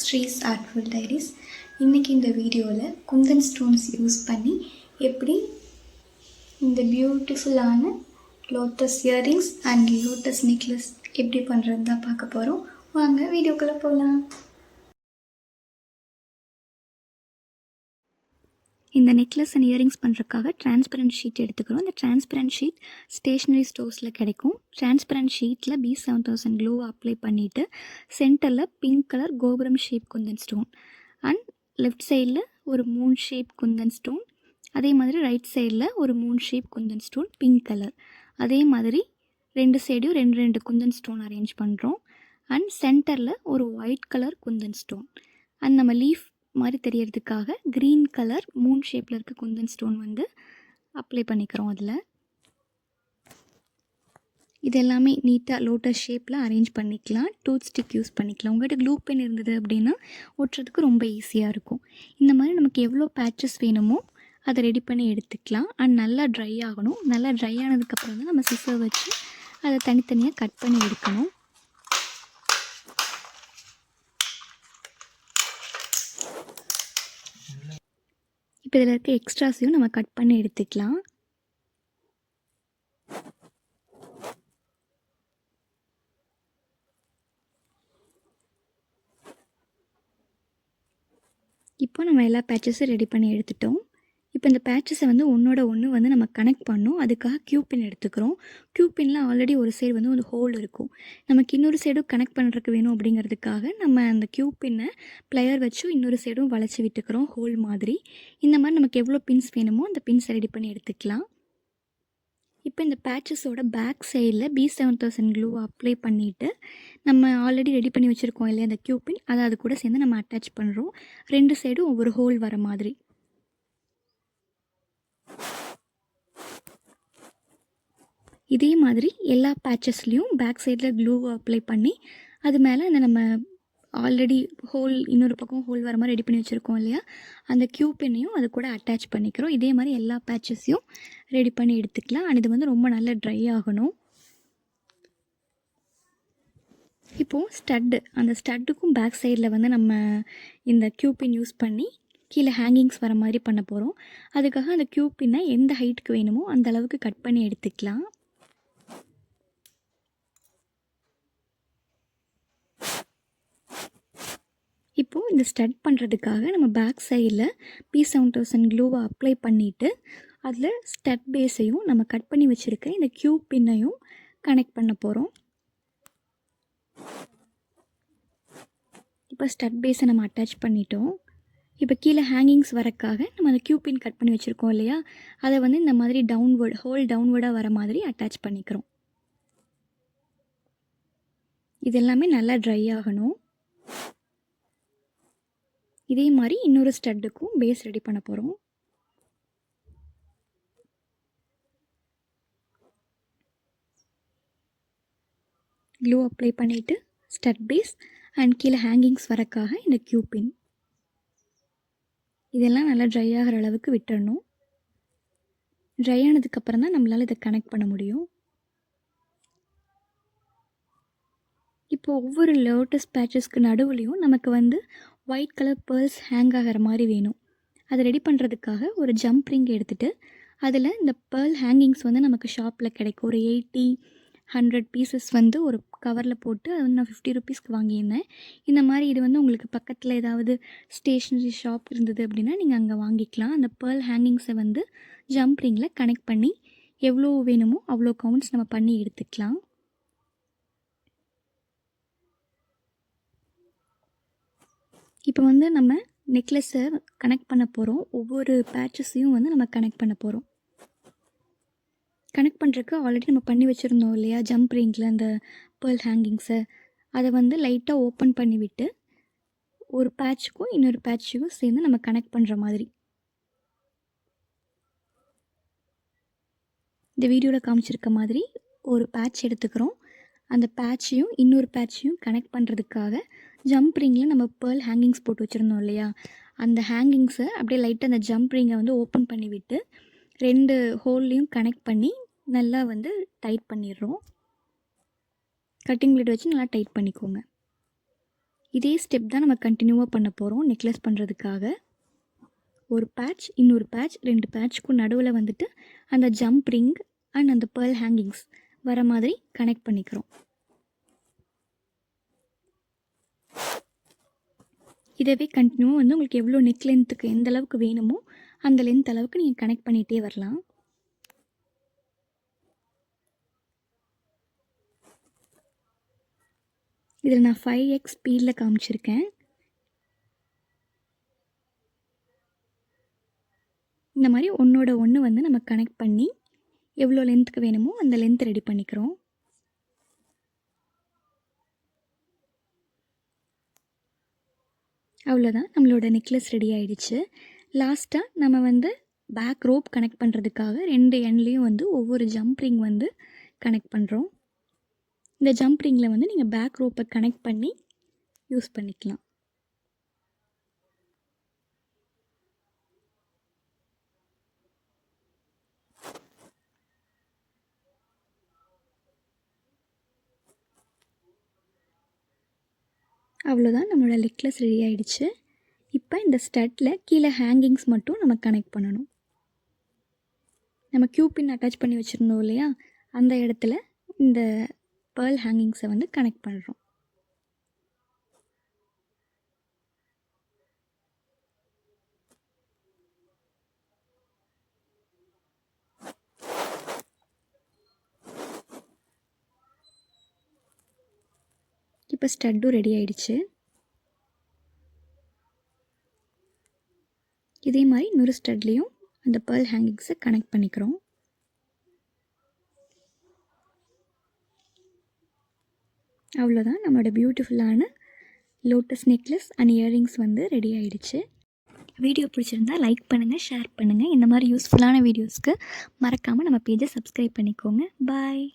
ஸ்ரீஸ் artful diaries. இன்றைக்கி இந்த வீடியோவில் குந்தன் ஸ்டோன்ஸ் யூஸ் பண்ணி எப்படி இந்த பியூட்டிஃபுல்லான lotus earrings and lotus necklace எப்படி பண்ணுறது தான் பார்க்க போகிறோம். வாங்க வீடியோக்குள்ளே போகலாம். இந்த நெக்லஸ் அண்ட் இயரிங்ஸ் பண்ணுறதுக்காக டிரான்ஸ்பரண்ட் ஷீட் எடுத்துக்கிறோம். இந்த டிரான்ஸ்பரண்ட் ஷீட் ஸ்டேஷ்னரி ஸ்டோர்ஸில் கிடைக்கும். டிரான்ஸ்பரண்ட் ஷீட்டில் B7000 க்ளூ அப்ளை பண்ணிவிட்டு சென்டரில் பிங்க் கலர் கோபுரம் shape Kundan stone and left சைடில் ஒரு மூன் ஷேப் குந்தன் ஸ்டோன், அதே மாதிரி ரைட் சைடில் ஒரு Moon shape Kundan stone pink colour, அதே மாதிரி ரெண்டு சைடையும் ரெண்டு குந்தன் ஸ்டோன் அரேஞ்ச் பண்ணுறோம். அண்ட் சென்டரில் ஒரு white colour Kundan stone and நம்ம லீஃப் மாதிரி தெரியறதுக்காக க்ரீன் கலர் மூன் ஷேப்பில் இருக்க குந்தன் ஸ்டோன் வந்து அப்ளை பண்ணிக்கிறோம். அதில் இது எல்லாமே நீட்டாக லோட்டஸ் ஷேப்பில் அரேஞ்ச் பண்ணிக்கலாம். டூத் ஸ்டிக் யூஸ் பண்ணிக்கலாம். உங்கள்கிட்ட க்ளூ பென் இருந்தது அப்படின்னா ஒட்டுறதுக்கு ரொம்ப ஈஸியாக இருக்கும். இந்த மாதிரி நமக்கு எவ்வளோ பேட்சஸ் வேணுமோ அதை ரெடி பண்ணி எடுத்துக்கலாம். அண்ட் நல்லா ட்ரை ஆகணும். நல்லா ட்ரை ஆனதுக்கப்புறம் தான் நம்ம சிசர் வச்சு அதை தனித்தனியாக கட் பண்ணி எடுக்கணும். இப்போ இதில் இருக்க எக்ஸ்ட்ராஸையும் நம்ம கட் பண்ணி எடுத்துக்கலாம். இப்போ நம்ம எல்லா பேட்சஸும் ரெடி பண்ணி எடுத்துட்டோம். இப்போ இந்த பேட்சஸை வந்து ஒன்றோட ஒன்று வந்து நம்ம கனெக்ட் பண்ணோம். அதுக்காக கியூபின் எடுத்துக்கிறோம். கியூபின்ல ஆல்ரெடி ஒரு சைடு வந்து ஒரு ஹோல் இருக்கும். நமக்கு இன்னொரு சைடும் கனெக்ட் பண்ணுறதுக்கு வேணும் அப்படிங்கிறதுக்காக நம்ம அந்த கியூபின்னை ப்ளையர் வச்சு இன்னொரு சைடும் வளைச்சி விட்டுக்கிறோம் ஹோல் மாதிரி. இந்த மாதிரி நமக்கு எவ்வளோ பின்ஸ் வேணுமோ அந்த பின்ஸை ரெடி பண்ணி எடுத்துக்கலாம். இப்போ இந்த பேட்சஸோட பேக் சைடில் B7000 க்ளூ அப்ளை பண்ணிவிட்டு நம்ம ஆல்ரெடி ரெடி பண்ணி வச்சுருக்கோம் இல்லையா அந்த கியூபின், அதை அது கூட சேர்ந்து நம்ம அட்டாச் பண்ணுறோம். ரெண்டு சைடும் ஒவ்வொரு ஹோல் வர மாதிரி. இதே மாதிரி எல்லா பேட்சஸ்லேயும் பேக் சைடில் க்ளூ அப்ளை பண்ணி அது மேலே அந்த நம்ம ஆல்ரெடி ஹோல் இன்னொரு பக்கம் ஹோல் வர மாதிரி ரெடி பண்ணி வச்சுருக்கோம் இல்லையா அந்த கியூபினையும் அது கூட அட்டாச் பண்ணிக்கிறோம். இதே மாதிரி எல்லா பேட்சஸையும் ரெடி பண்ணி எடுத்துக்கலாம். அண்ட் இது வந்து ரொம்ப நல்லா ட்ரை ஆகணும். இப்போது ஸ்டட்டு, அந்த ஸ்டட்டுக்கும் பேக் சைடில் வந்து நம்ம இந்த கியூபின் யூஸ் பண்ணி கீழே ஹேங்கிங்ஸ் வர மாதிரி பண்ண போகிறோம். அதுக்காக அந்த கியூபினை எந்த ஹைட்டுக்கு வேணுமோ அந்த அளவுக்கு கட் பண்ணி எடுத்துக்கலாம். இப்போது இந்த ஸ்டட் பண்ணுறதுக்காக நம்ம பேக் சைடில் B7000 க்ளூவை அப்ளை பண்ணிவிட்டு அதில் ஸ்டட் பேஸையும் நம்ம கட் பண்ணி வச்சுருக்க இந்த கியூபின்னையும் கனெக்ட் பண்ண போகிறோம். இப்போ ஸ்டட் பேஸை நம்ம அட்டாச் பண்ணிட்டோம். இப்போ கீழே ஹேங்கிங்ஸ் வரக்காக நம்ம அந்த கியூபின் கட் பண்ணி வச்சுருக்கோம் இல்லையா அதை வந்து இந்த மாதிரி டவுன்வர்ட் ஹோல் டவுன்வர்டாக வர மாதிரி அட்டாச் பண்ணிக்கிறோம். இது எல்லாமே நல்லா ட்ரை ஆகணும். இதே மாதிரி இன்னொரு ஸ்டட்டுக்கும் பேஸ் ரெடி பண்ண போகிறோம். க்ளூ அப்ளை பண்ணிவிட்டு ஸ்டட் பேஸ் அண்ட் கீழே ஹேங்கிங்ஸ் வரக்காக இந்த கியூபின் இதெல்லாம் நல்லா ட்ரை ஆகிற அளவுக்கு விட்டுடணும். ட்ரை ஆனதுக்கப்புறம் தான் நம்மளால் இதை கனெக்ட் பண்ண முடியும். இப்போ ஒவ்வொரு லோட்டஸ் பேட்சஸ்க்கு நடுவுலையும் நமக்கு வந்து ஒயிட் கலர் பேர்ல்ஸ் ஹேங் ஆகிற மாதிரி வேணும். அதை ரெடி பண்ணுறதுக்காக ஒரு ஜம்ப் ரிங் எடுத்துகிட்டு அதில் இந்த பேர்ல் ஹேங்கிங்ஸ் வந்து நமக்கு ஷாப்பில் கிடைக்கும். ஒரு 80-100 பீசஸ் வந்து ஒரு கவரில் போட்டு அது வந்து நான் 50 ருபீஸ்க்கு வாங்கியிருந்தேன். இந்த மாதிரி இது வந்து உங்களுக்கு பக்கத்தில் ஏதாவது ஸ்டேஷ்னரி ஷாப் இருந்தது அப்படின்னா நீங்கள் அங்கே வாங்கிக்கலாம். அந்த பேர்ல் ஹேங்கிங்ஸை வந்து ஜம்ப் ரிங்கில் கனெக்ட் பண்ணி எவ்வளோ வேணுமோ அவ்வளோ கவுண்ட்ஸ் நம்ம பண்ணி எடுத்துக்கலாம். இப்போ வந்து நம்ம நெக்லஸை கனெக்ட் பண்ண போகிறோம். ஒவ்வொரு பேட்சஸையும் வந்து நம்ம கனெக்ட் பண்ண போகிறோம். கனெக்ட் பண்ணுறதுக்கு ஆல்ரெடி நம்ம பண்ணி வச்சுருந்தோம் இல்லையா ஜம்ப் ரிங்கில் அந்த பேர்ல் ஹேங்கிங்ஸை, அதை வந்து லைட்டாக ஓப்பன் பண்ணி விட்டு ஒரு பேட்சுக்கும் இன்னொரு பேட்சுக்கும் சேர்ந்து நம்ம கனெக்ட் பண்ணுற மாதிரி இந்த வீடியோவில் காமிச்சிருக்க மாதிரி ஒரு பேட்ச் எடுத்துக்கிறோம். அந்த பேட்சையும் இன்னொரு பேட்சையும் கனெக்ட் பண்ணுறதுக்காக ஜம்ப் ரிங்கில் நம்ம பேர்ல் ஹேங்கிங்ஸ் போட்டு வச்சுருந்தோம் இல்லையா அந்த ஹேங்கிங்ஸை அப்படியே லைட்டாக அந்த ஜம்ப் ரிங்கை வந்து ஓப்பன் பண்ணி விட்டு ரெண்டு ஹோல்லையும் கனெக்ட் பண்ணி நல்லா வந்து டைட் பண்ணிடுறோம். கட்டிங் பிளேட் வச்சு நல்லா டைட் பண்ணிக்கோங்க. இதே ஸ்டெப் தான் நம்ம கண்டினியூவாக பண்ண போகிறோம் நெக்லஸ் பண்ணுறதுக்காக. ஒரு பேட்ச், இன்னொரு பேட்ச், 2 பேட்ச்க்கும் நடுவில் வந்துட்டு அந்த ஜம்ப் ரிங் அண்ட் அந்த பேர்ல் ஹேங்கிங்ஸ் வர மாதிரி கனெக்ட் பண்ணிக்கிறோம். இதவே கண்டினியூவாக வந்து உங்களுக்கு எவ்வளோ நெக் லென்த்துக்கு எந்த அளவுக்கு வேணுமோ அந்த லென்த் அளவுக்கு நீங்கள் கனெக்ட் பண்ணிகிட்டே வரலாம். இதில் நான் 5x ஸ்பீடில் காமிச்சிருக்கேன். இந்த மாதிரி ஒன்றோட ஒன்று வந்து நம்ம கனெக்ட் பண்ணி எவ்வளோ லென்த்துக்கு வேணுமோ அந்த லென்த் ரெடி பண்ணிக்கிறோம். அவ்வளோதான், நம்மளோட நெக்லஸ் ரெடி ஆகிடுச்சு. லாஸ்ட்டாக நம்ம வந்து பேக் ரோப் கனெக்ட் பண்ணுறதுக்காக 2 எண்ட்லேயும் வந்து ஒவ்வொரு ஜம்ப் ரிங் வந்து கனெக்ட் பண்ணுறோம். இந்த ஜம்ப் ரிங்கில் வந்து நீங்கள் பேக் ரோப்பை கனெக்ட் பண்ணி யூஸ் பண்ணிக்கலாம். அவ்வளோதான், நம்மளோட நெக்லஸ் ரெடி ஆகிடுச்சு. இப்போ இந்த ஸ்டட்டில் கீழே ஹேங்கிங்ஸ் மட்டும் நம்ம கனெக்ட் பண்ணணும். நம்ம கியூபின் அட்டாச் பண்ணி வச்சுருந்தோம் இல்லையா, அந்த இடத்துல இந்த பேர்ல் ஹேங்கிங்ஸை வந்து கனெக்ட் பண்ணுறோம். இப்போ ஸ்டட்டும் ரெடி ஆகிடுச்சு. இதே மாதிரி இன்னொரு ஸ்டட்லேயும் அந்த பேர்ல் ஹேங்கிங்ஸை கனெக்ட் பண்ணிக்கிறோம். அவ்வளோதான், நம்மளோட பியூட்டிஃபுல்லான லோட்டஸ் நெக்லஸ் அண்ட் இயரிங்ஸ் வந்து ரெடி ஆகிடுச்சு. வீடியோ பிடிச்சிருந்தா லைக் பண்ணுங்கள், ஷேர் பண்ணுங்கள். இந்த மாதிரி யூஸ்ஃபுல்லான வீடியோஸ்க்கு மறக்காமல் நம்ம பேஜை சப்ஸ்கிரைப் பண்ணிக்கோங்க. பாய்.